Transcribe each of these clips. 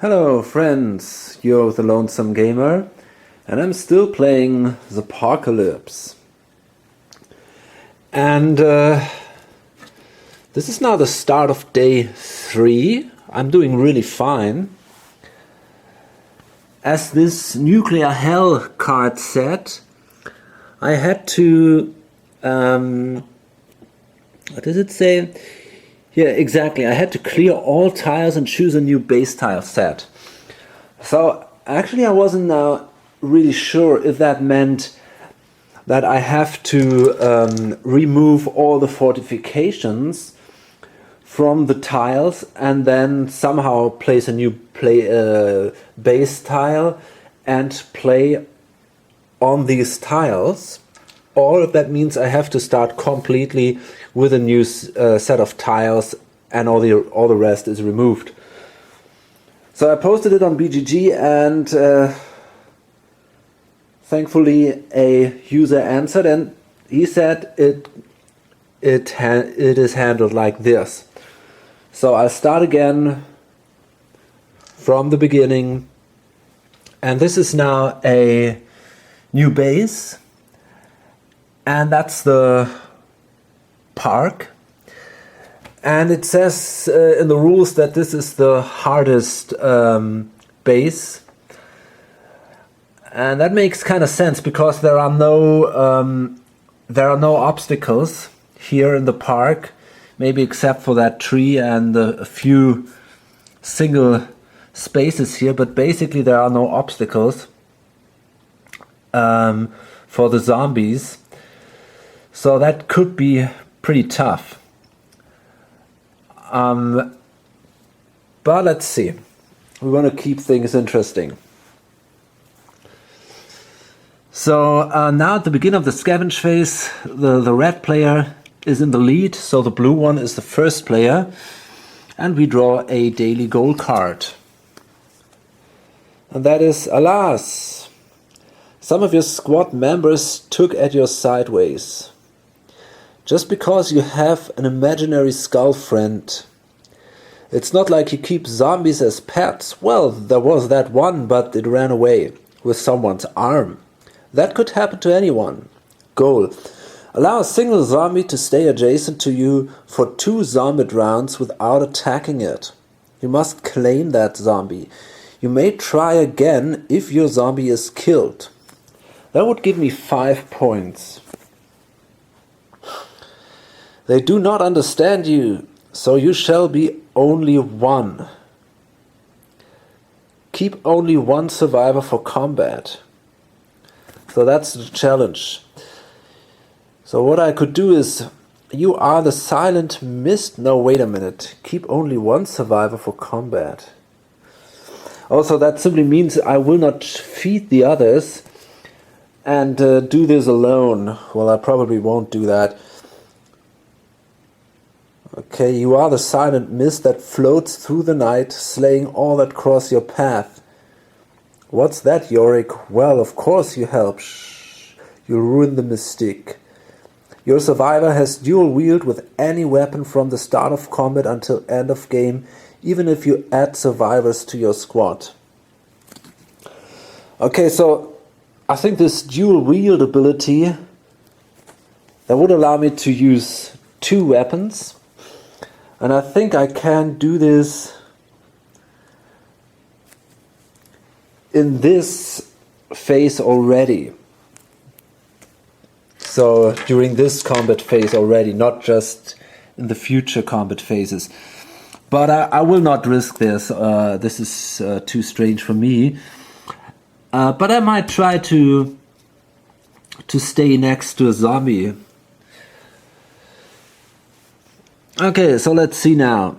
Hello friends, you're the Lonesome Gamer, and I'm still playing Zpocalypse. And this is now the start of day 3. I'm doing really fine. As this Nuclear Hell card set, I had to... what does it say? Yeah, exactly. I had to clear all tiles and choose a new base tile set. So actually I wasn't really sure if that meant that I have to remove all the fortifications from the tiles and then somehow place a new base tile and play on these tiles, or if that means I have to start completely with a new set of tiles and all the rest is removed. So I posted it on BGG and thankfully a user answered, and he said it is handled like this. So I'll start again from the beginning, and this is now a new base, and that's the park. And it says in the rules that this is the hardest base, and that makes kind of sense because there are no obstacles here in the park, maybe except for that tree and a few single spaces here, but basically there are no obstacles for the zombies, so that could be pretty tough. But let's see. We want to keep things interesting. So now at the beginning of the scavenge phase, the red player is in the lead, so the blue one is the first player, and we draw a daily goal card. And that is, alas, some of your squad members took at your sideways. Just because you have an imaginary skull friend. It's not like you keep zombies as pets. Well, there was that one, but it ran away with someone's arm. That could happen to anyone. Goal. Allow a single zombie to stay adjacent to you for 2 zombie rounds without attacking it. You must claim that zombie. You may try again if your zombie is killed. That would give me 5 points. They do not understand you, so you shall be only one. Keep only 1 survivor for combat. So that's the challenge. So what I could do is, you are the silent mist. No, wait a minute. Keep only 1 survivor for combat. Also, that simply means I will not feed the others and do this alone. Well, I probably won't do that. Okay, you are the silent mist that floats through the night, slaying all that cross your path. What's that, Yorick? Well, of course you help. Shh. You'll ruin the mystique. Your survivor has dual wield with any weapon from the start of combat until end of game, even if you add survivors to your squad. Okay, so I think this dual wield ability, that would allow me to use 2 weapons. And I think I can do this in this phase already. So during this combat phase already, not just in the future combat phases. But I will not risk this. This is too strange for me. But I might try to stay next to a zombie. Okay, so let's see now.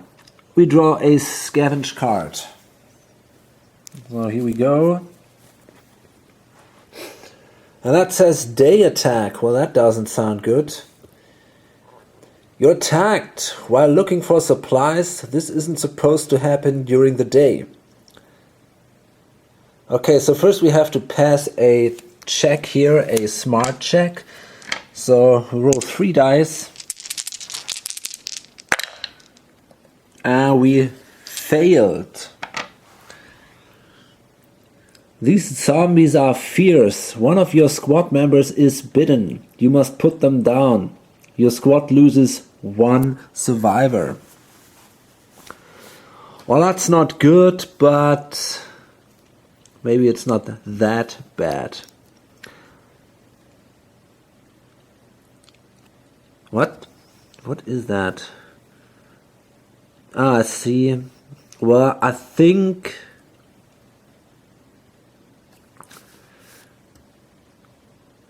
We draw a scavenge card. Well, here we go. And that says day attack. Well, that doesn't sound good. You're attacked while looking for supplies. This isn't supposed to happen during the day. Okay, so first we have to pass a check here, a smart check. So we roll 3 dice. And we failed. These zombies are fierce. One of your squad members is bitten. You must put them down. Your squad loses 1 survivor. Well, that's not good, but maybe it's not that bad. What? What is that? Ah, I see. Well, I think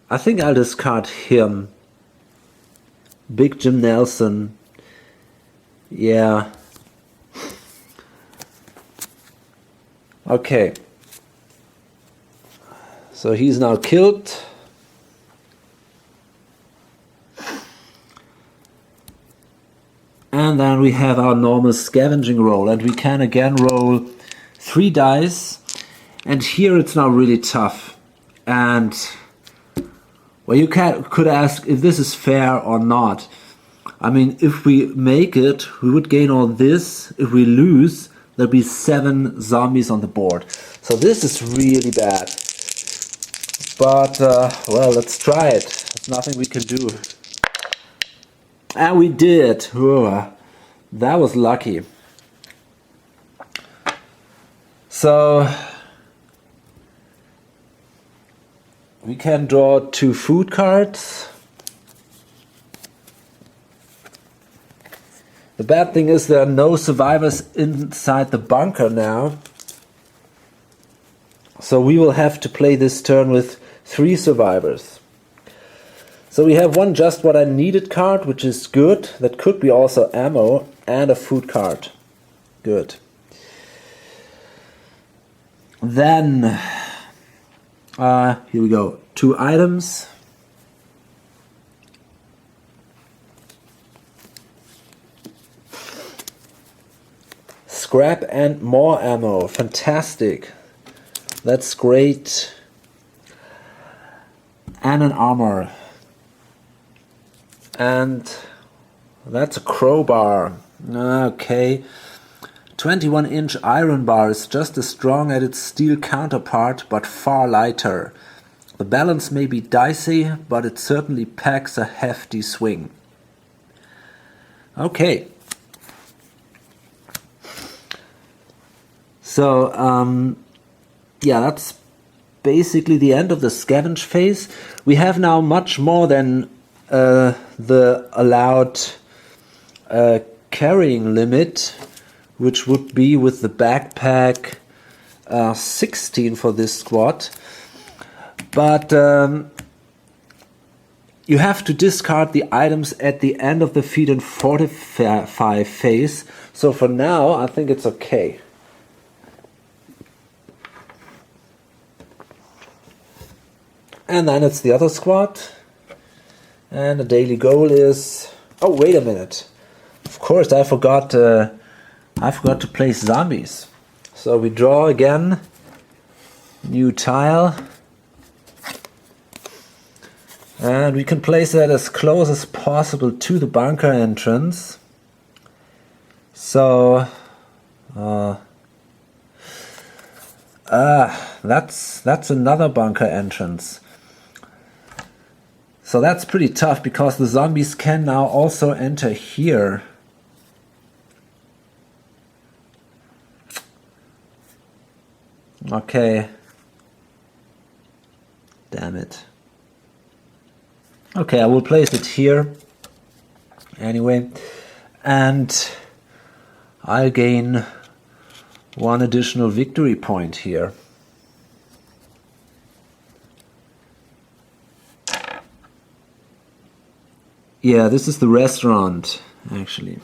I'll discard him. Big Jim Nelson. Yeah. Okay. So he's now killed. And then we have our normal scavenging roll, and we can again roll 3 dice. And here it's now really tough. And well, you could ask if this is fair or not. I mean, if we make it, we would gain all this. If we lose, there'll be 7 zombies on the board. So this is really bad. But, well, let's try it. There's nothing we can do. And we did. Ooh, that was lucky. So we can draw 2 food cards. The bad thing is there are no survivors inside the bunker now. So we will have to play this turn with 3 survivors. So we have one just what I needed card, which is good. That could be also ammo, and a food card. Good. Then, here we go. 2 items. Scrap and more ammo. Fantastic. That's great. And an armor. And that's a crowbar. Okay. 21-inch iron bar is just as strong as its steel counterpart, but far lighter. The balance may be dicey, but it certainly packs a hefty swing. Okay. So, yeah, that's basically the end of the scavenge phase. We have now much more than the allowed carrying limit, which would be with the backpack 16 for this squad. But you have to discard the items at the end of the feed and fortify phase. So for now, I think it's okay. And then it's the other squad. And the daily goal is... Oh, wait a minute. Of course, I forgot to place zombies. So we draw again. New tile. And we can place that as close as possible to the bunker entrance. So... that's another bunker entrance. So that's pretty tough because the zombies can now also enter here. Okay. Damn it. Okay, I will place it here. Anyway. And I'll gain 1 additional victory point here. Yeah, this is the restaurant, actually.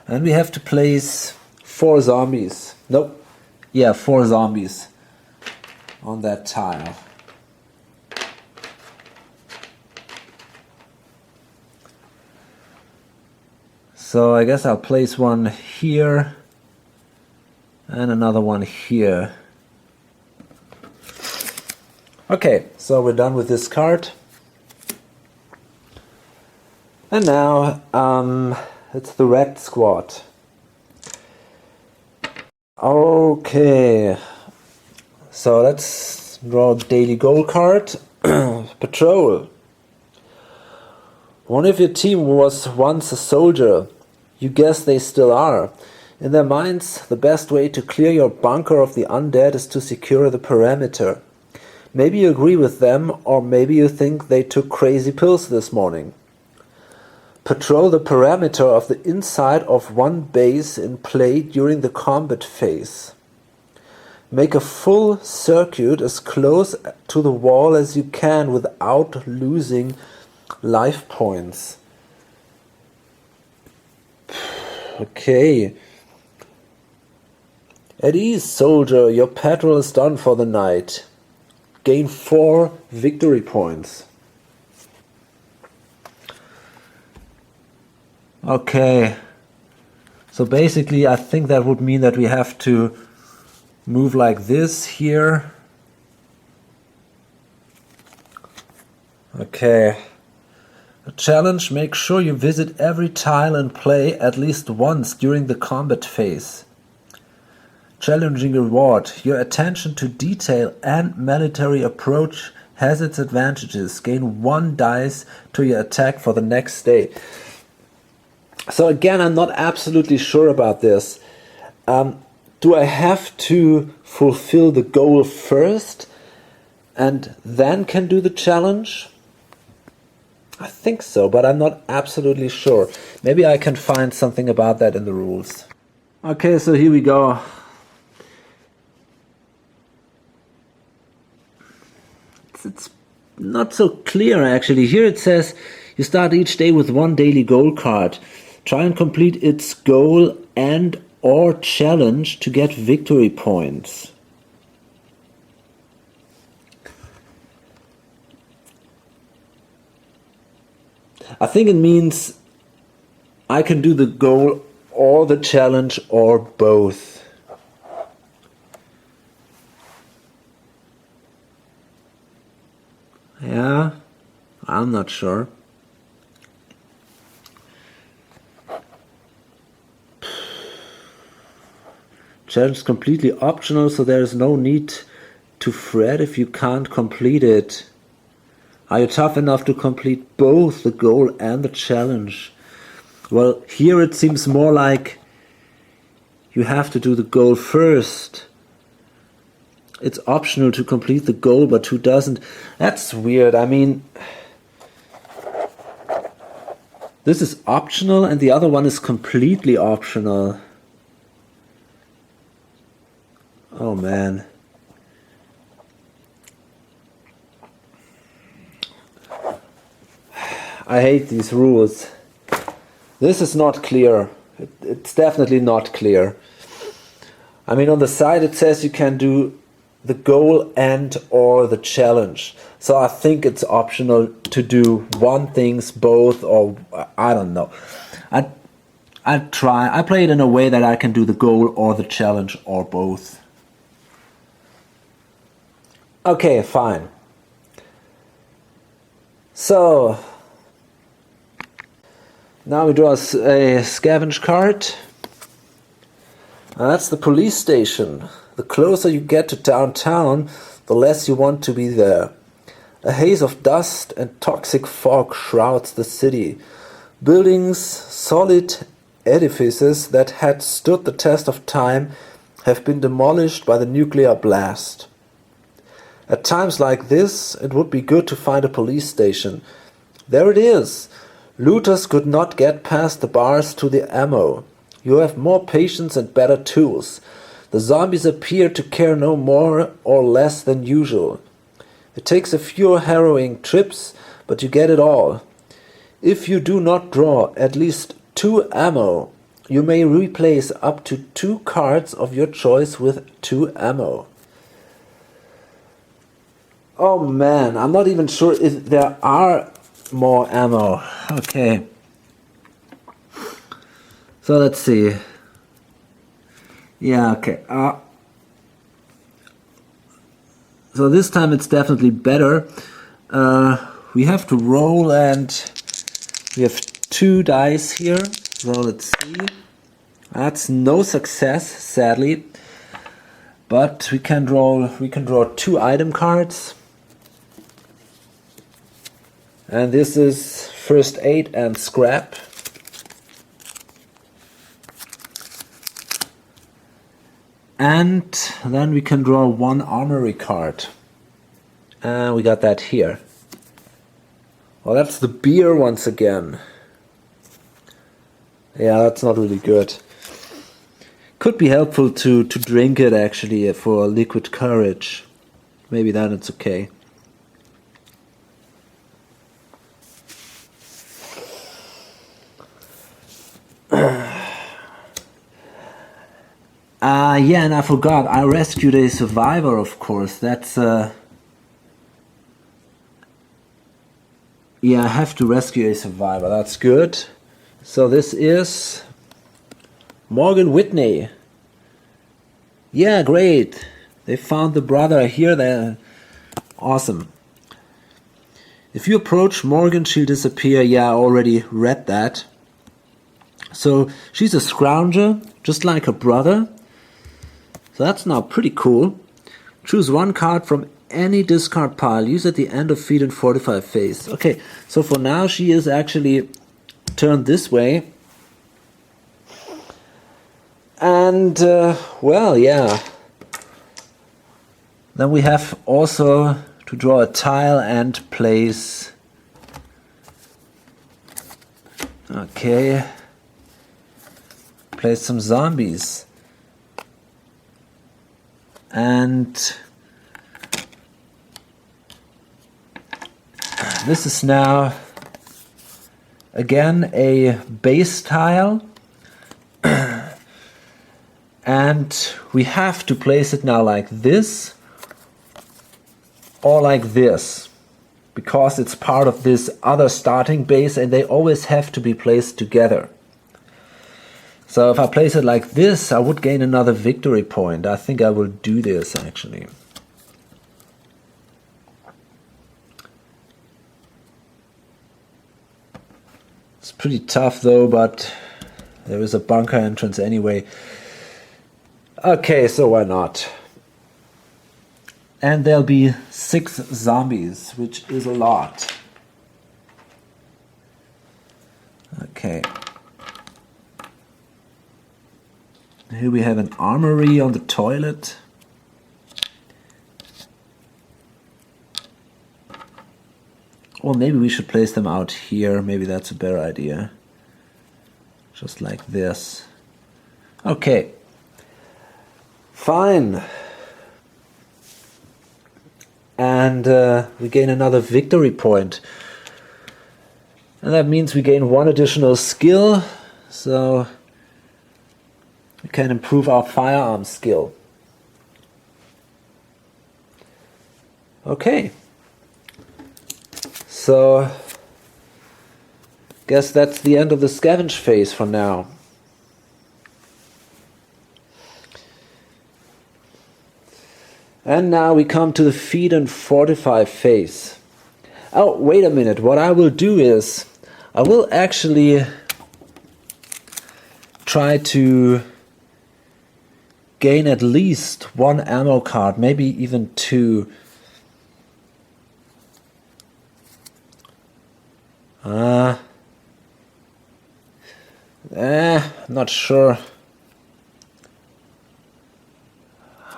And we have to place 4 zombies. Nope. Yeah, 4 zombies on that tile. So I guess I'll place one here and another one here. Okay, so we're done with this card. And now it's the red squad. Okay, So let's draw a daily goal card. Patrol. One of your team was once a soldier. You guess they still are. In their minds, the best way to clear your bunker of the undead is to secure the perimeter. Maybe you agree with them, or maybe you think they took crazy pills this morning. Patrol the perimeter of the inside of one base in play during the combat phase. Make a full circuit as close to the wall as you can without losing life points. Okay. At ease, soldier, your patrol is done for the night. Gain 4 victory points. Okay. So basically I think that would mean that we have to move like this here. Okay. A challenge: make sure you visit every tile in play at least once during the combat phase. Challenging reward: your attention to detail and military approach has its advantages. Gain 1 dice to your attack for the next day. So again, I'm not absolutely sure about this. Do I have to fulfill the goal first and then can do the challenge? I think so, but I'm not absolutely sure. Maybe I can find something about that in the rules. Okay, so here we go. It's not so clear actually. Here it says you start each day with 1 daily goal card. Try and complete its goal and or challenge to get victory points. I think it means I can do the goal or the challenge or both. Yeah, I'm not sure. Challenge is completely optional, so there is no need to fret if you can't complete it. Are you tough enough to complete both the goal and the challenge? Well, here it seems more like you have to do the goal first. It's optional to complete the goal, but who doesn't? That's weird. I mean, this is optional and the other one is completely optional. Oh man. I hate these rules. This is not clear. It's definitely not clear. I mean, on the side it says you can do the goal and or the challenge. So I think it's optional to do one things both, or I don't know. I play it in a way that I can do the goal or the challenge or both. Okay, fine. So now we draw a scavenge card. That's the police station. The closer you get to downtown, the less you want to be there. A haze of dust and toxic fog shrouds the city. Buildings, solid edifices that had stood the test of time, have been demolished by the nuclear blast. At times like this, it would be good to find a police station. There it is. Looters could not get past the bars to the ammo. You have more patience and better tools. The zombies appear to care no more or less than usual. It takes a few harrowing trips, but you get it all. If you do not draw at least 2 ammo, you may replace up to 2 cards of your choice with 2 ammo. Oh man, I'm not even sure if there are more ammo. Okay. So let's see. Yeah, okay. So this time it's definitely better. We have to roll and we have 2 dice here. So let's see. That's no success, sadly. But we can draw 2 item cards. And this is first aid and scrap. And then we can draw 1 armory card. And we got that here. Well, that's the beer once again. Yeah, that's not really good. Could be helpful to drink it actually for liquid courage. Maybe then it's okay. Yeah, and I forgot, I rescued a survivor, of course. That's yeah, I have to rescue a survivor. That's good. So this is Morgan Whitney. Yeah, great. They found the brother here. They're awesome. If you approach Morgan, she'll disappear. Yeah, I already read that. So she's a scrounger, just like her brother. So that's now pretty cool. Choose 1 card from any discard pile. Use at the end of feed and fortify phase. Okay, so for now she is actually turned this way. And, well, yeah. Then we have also to draw a tile and place. Okay. Place some zombies. And this is now again a base tile. And we have to place it now like this or like this, because it's part of this other starting base and they always have to be placed together. So if I place it like this, I would gain another victory point. I think I will do this actually. It's pretty tough though, but there is a bunker entrance anyway. Okay, so why not? And there'll be 6 zombies, which is a lot. Okay. Here we have an armory on the toilet. Or maybe we should place them out here. Maybe that's a better idea. Just like this. Okay. Fine. And we gain another victory point. And that means we gain 1 additional skill. So we can improve our firearm skill. Okay. So, guess that's the end of the scavenge phase for now. And now we come to the feed and fortify phase. Oh, wait a minute. What I will do is, I will actually try to gain at least 1 ammo card, maybe even 2. Not sure.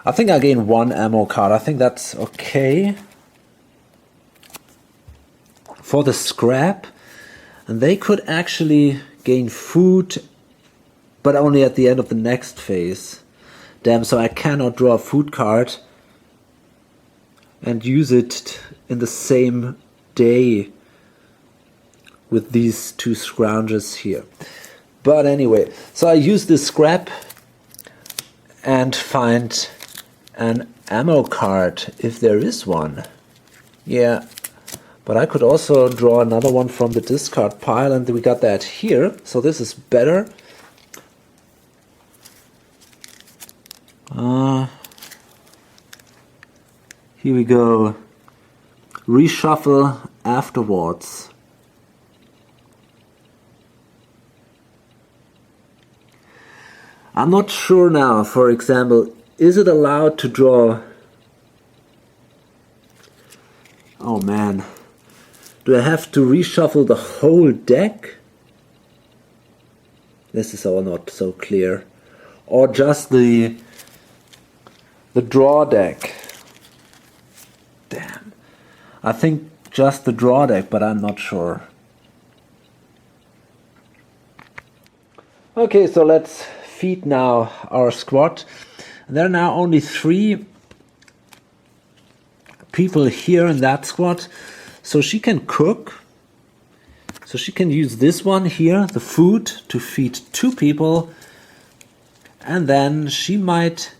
I think I gain 1 ammo card. I think that's okay. For the scrap, and they could actually gain food, but only at the end of the next phase. Damn, so I cannot draw a food card and use it in the same day with these 2 scroungers here. But anyway, so I use this scrap and find an ammo card, if there is one. Yeah, but I could also draw another one from the discard pile, and we got that here, so this is better. Here we go. Reshuffle afterwards. I'm not sure now, for example, is it allowed to draw? Oh man. Do I have to reshuffle the whole deck? This is all not so clear. Or just the draw deck. Damn. I think just the draw deck, but I'm not sure. Okay, so let's feed now our squad. There are now only 3 people here in that squad, so she can cook. So she can use this one here, the food, to feed 2 people, and then she might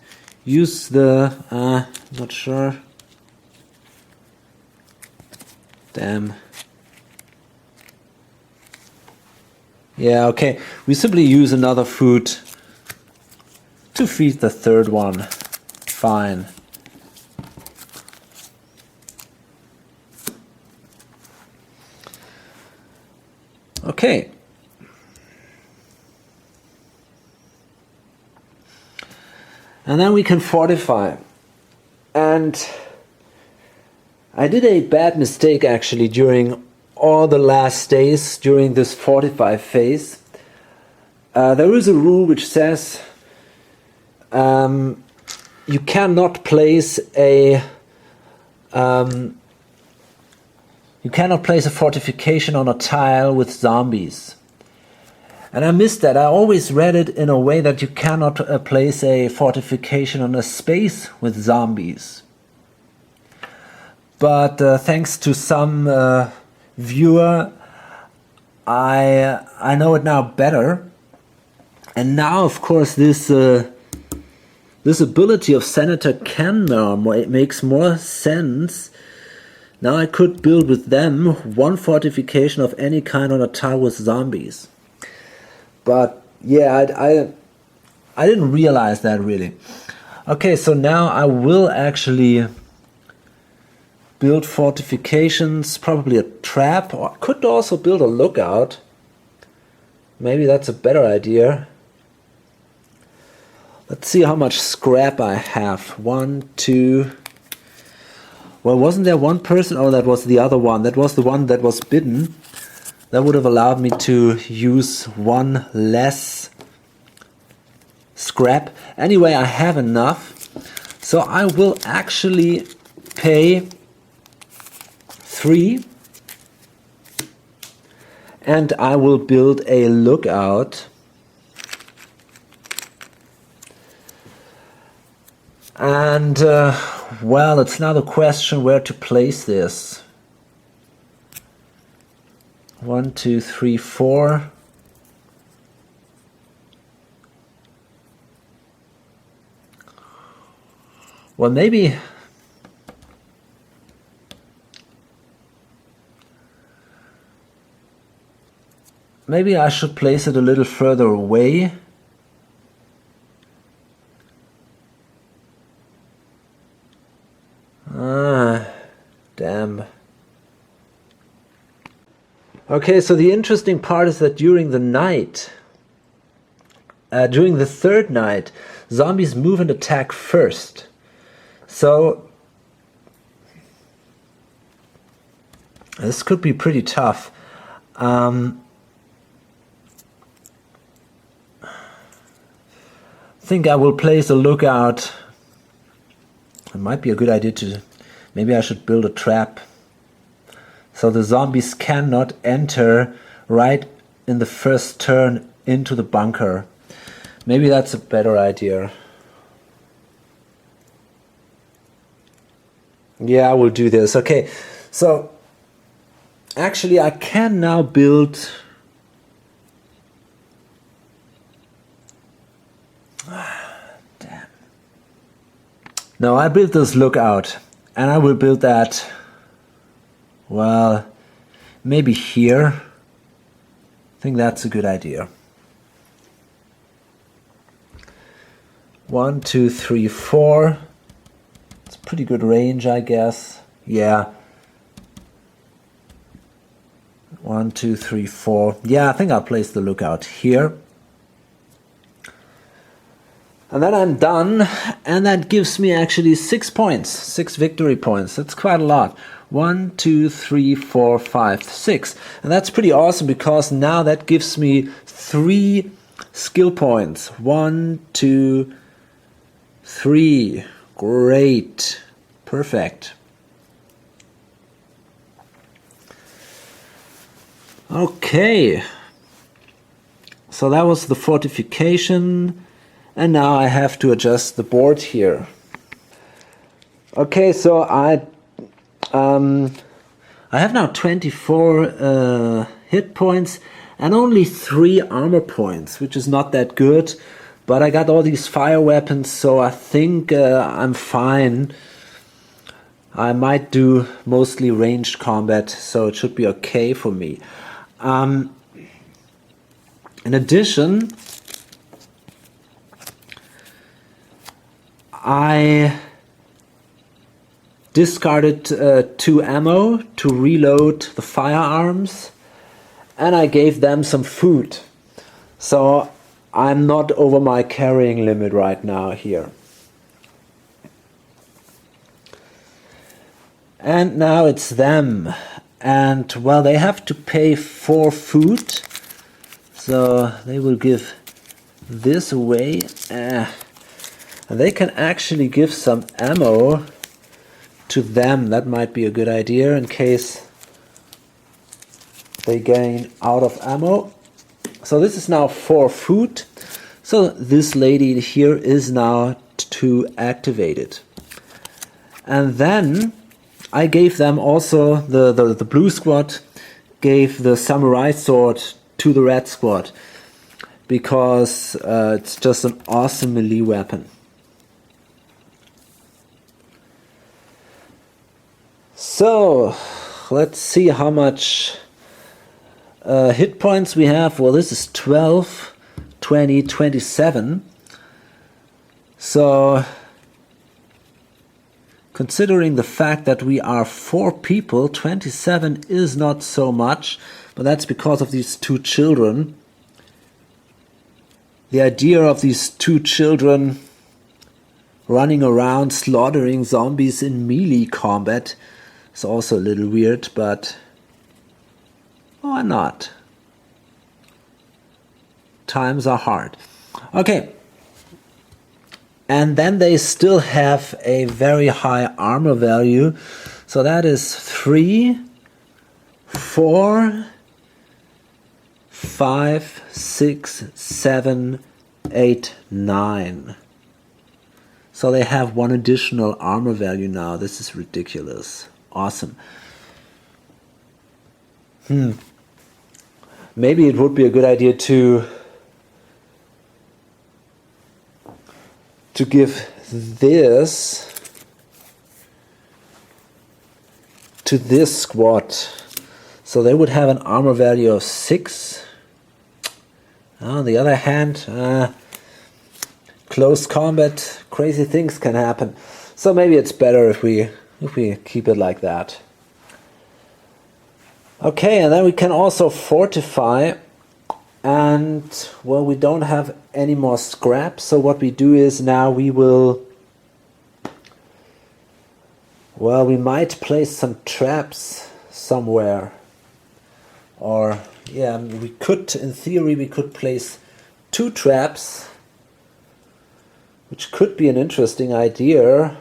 use the not sure. Damn. Yeah, okay. We simply use another food to feed the 3rd one. Fine. Okay. And then we can fortify. And I did a bad mistake actually during all the last days during this fortify phase. There is a rule which says you cannot place a fortification on a tile with zombies. And I missed that. I always read it in a way that you cannot place a fortification on a space with zombies. But thanks to some viewer, I know it now better. And now, of course, this ability of Senator Kenmare, it makes more sense. Now I could build with them 1 fortification of any kind on a tile with zombies. But yeah, I didn't realize that really. Okay, so now I will actually build fortifications, probably a trap, or I could also build a lookout. Maybe that's a better idea. Let's see how much scrap I have. 1, 2. Well, wasn't there one person? Oh, that was the other one. That was the one that was bidden. That would have allowed me to use 1 less scrap. Anyway, I have enough. So I will actually pay 3. And I will build a lookout. And, well, it's now the question where to place this. 1, 2, 3, 4. Well, maybe I should place it a little further away. Damn. Okay, so the interesting part is that during the night, during the 3rd night, zombies move and attack first. So this could be pretty tough. I think I will place a lookout. It might be a good idea to, maybe I should build a trap so the zombies cannot enter right in the first turn into the bunker. Maybe that's a better idea. Yeah, I will do this. Okay, so actually I can now build Now I built this lookout, and I will build that, well, maybe here. I think that's a good idea. 1, 2, 3, 4. It's pretty good range, I guess. Yeah. 1, 2, 3, 4. Yeah, I think I'll place the lookout here. And then I'm done, and that gives me actually 6 points, 6 victory points. That's quite a lot. 1, 2, 3, 4, 5, 6. And that's pretty awesome because now that gives me 3 skill points. 1, 2, 3. Great. Perfect. Okay. So that was the fortification. And now I have to adjust the board here. Okay, so I have now 24 hit points and only 3 armor points, which is not that good. But I got all these fire weapons, so I think I'm fine. I might do mostly ranged combat, so it should be okay for me. In addition, I discarded 2 ammo to reload the firearms, and I gave them some food. So I'm not over my carrying limit right now here. And now it's them. And well, they have to pay for food. So they will give this away. And they can actually give some ammo to them. That might be a good idea in case they gain out of ammo. So this is now for food. So this lady here is now to activate it. And then I gave them also, the blue squad gave the samurai sword to the red squad because it's just an awesome melee weapon. So let's see how much hit points we have. Well, this is 12, 20, 27. So considering the fact that we are 4 people, 27 is not so much, but that's because of these 2 children. The idea of these 2 children running around slaughtering zombies in melee combat is also a little weird, but why not? Times are hard. Okay. And then they still have a very high armor value. So that is 3, 4, 5, 6, 7, 8, 9. So they have 1 additional armor value now. This is ridiculous. Awesome. Maybe it would be a good idea to give this to this squad. So they would have an armor value of 6. On the other hand, close combat, crazy things can happen. So maybe it's better if we keep it like that. Okay, and then we can also fortify. And well, we don't have any more scrap, so what we do is now we might place some traps somewhere. Or yeah, we could, in theory, we could place 2 traps, which could be an interesting idea.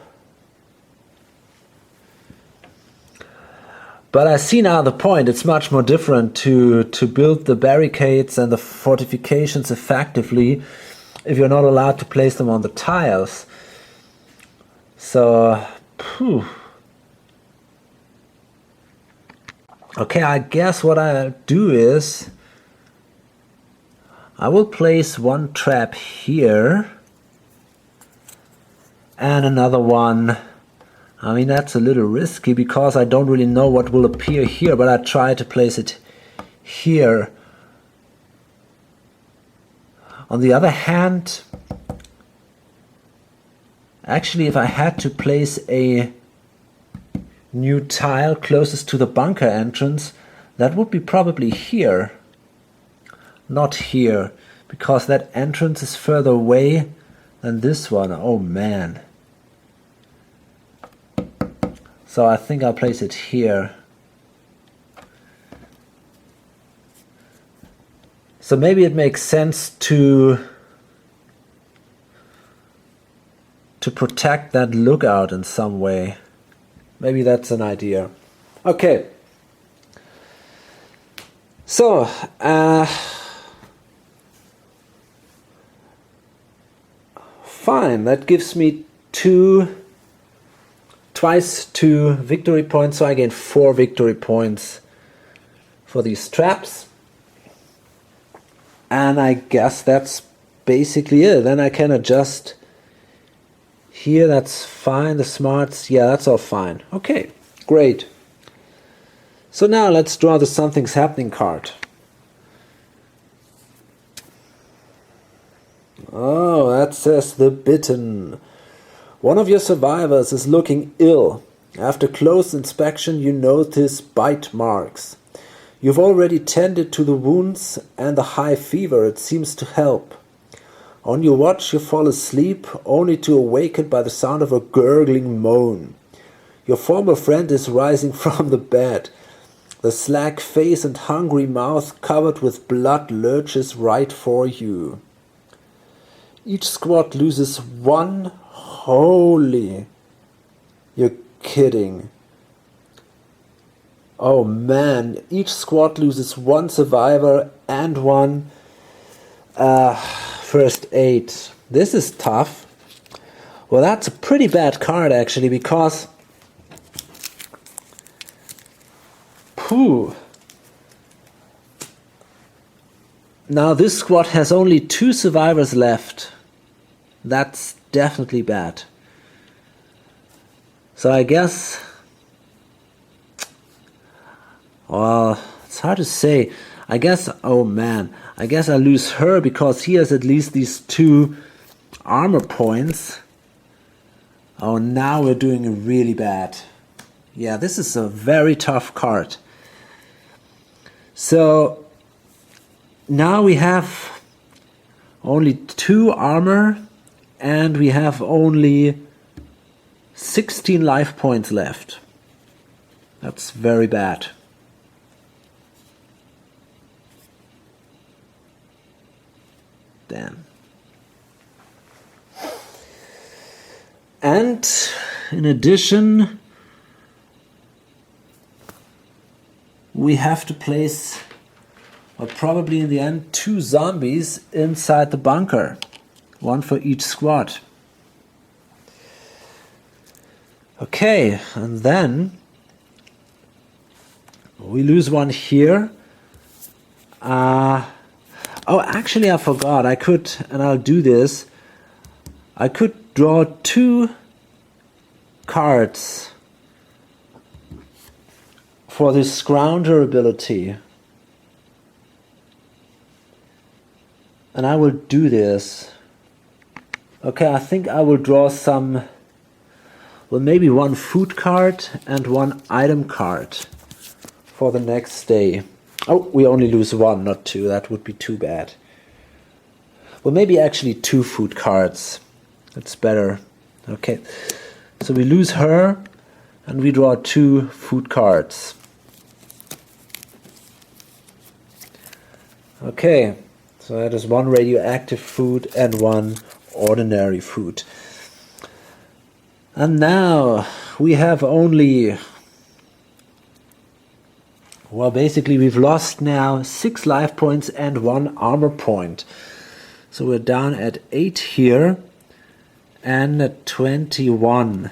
But I see now the point. It's much more different to build the barricades and the fortifications effectively if you're not allowed to place them on the tiles. So, okay, I guess what I'll do is I will place 1 trap here and another one. I mean, that's a little risky because I don't really know what will appear here, but I try to place it here. On the other hand, actually, if I had to place a new tile closest to the bunker entrance, that would be probably here, not here, because that entrance is further away Then this one, oh man. So I think I'll place it here. So maybe it makes sense to protect that lookout in some way. Maybe that's an idea. Okay. So, fine, that gives me twice 2 victory points, so I gain 4 victory points for these traps. And I guess that's basically it. Then I can adjust here, that's fine. The smarts, yeah, that's all fine. Okay, great. So now let's draw the Something's Happening card. Oh, that says The Bitten. One of your survivors is looking ill. After close inspection, you notice bite marks. You've already tended to the wounds and the high fever. It seems to help. On your watch, you fall asleep, only to awaken by the sound of a gurgling moan. Your former friend is rising from the bed. The slack face and hungry mouth covered with blood lurches right for you. Each squad loses 1. Holy. You're kidding. Oh man, each squad loses 1 survivor and 1 first aid. This is tough. Well, that's a pretty bad card actually, because now this squad has only 2 survivors left. That's definitely bad. So I guess, well, it's hard to say. I guess, oh man, I guess I lose her because he has at least these 2 armor points. Oh, now we're doing really bad. Yeah, this is a very tough card. So now we have only 2 armor and we have only 16 life points left. That's very bad. Damn. And in addition, we have to place, or probably in the end, 2 zombies inside the bunker. 1 for each squad. Okay, and then we lose 1 here. Oh, actually I forgot. I could, and I'll do this, I could draw 2 cards for this Scrounger ability. And I will do this. Okay, I think I will draw some, well, maybe 1 food card and 1 item card for the next day. Oh, we only lose 1, not 2. That would be too bad. Well, maybe actually 2 food cards. That's better. Okay, so we lose her and we draw 2 food cards. Okay, so that is 1 radioactive food and 1 ordinary food. And now we have only, well, basically we've lost now 6 life points and 1 armor point. So we're down at 8 here and at 21.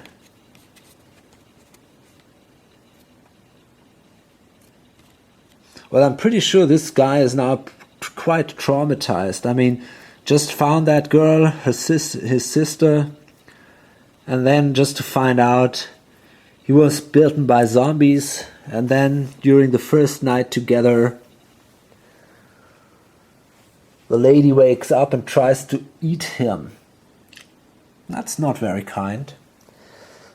Well, I'm pretty sure this guy is now quite traumatized. I mean, just found that girl, his sister, and then just to find out he was bitten by zombies, and then during the first night together the lady wakes up and tries to eat him. That's not very kind.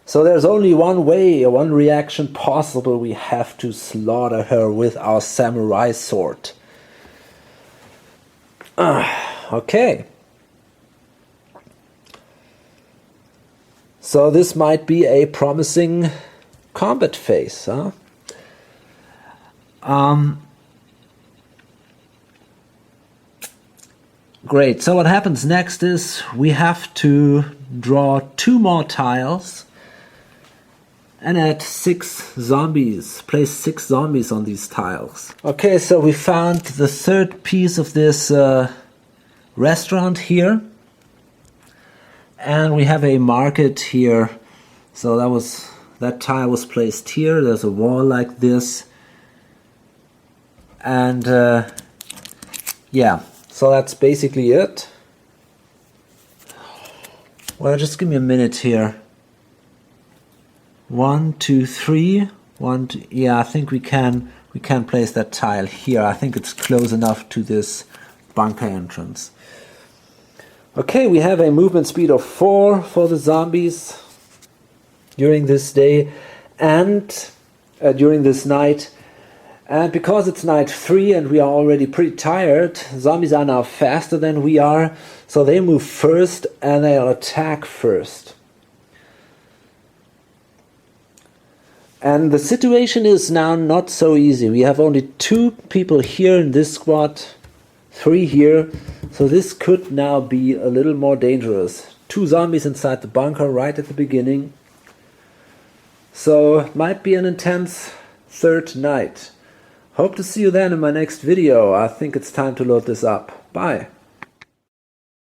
So there's only one way, or one reaction possible. We have to slaughter her with our samurai sword. Okay. So this might be a promising combat phase, huh? Great, so what happens next is we have to draw 2 more tiles and add 6 zombies, place 6 zombies on these tiles. Okay, so we found the 3rd piece of this restaurant here. And we have a market here. So that tile was placed here. There's a wall like this. And yeah, so that's basically it. Well, just give me a minute here. 1, 2, 3. 1, 2, yeah, I think we can place that tile here. I think it's close enough to this bunker entrance. Okay, we have a movement speed of 4 for the zombies during this day and during this night. And because it's night 3 and we are already pretty tired, zombies are now faster than we are, so they move first and they'll attack first. And the situation is now not so easy. We have only 2 people here in this squad, 3 here, so this could now be a little more dangerous. 2 zombies inside the bunker right at the beginning. So it might be an intense 3rd night. Hope to see you then in my next video. I think it's time to load this up. Bye.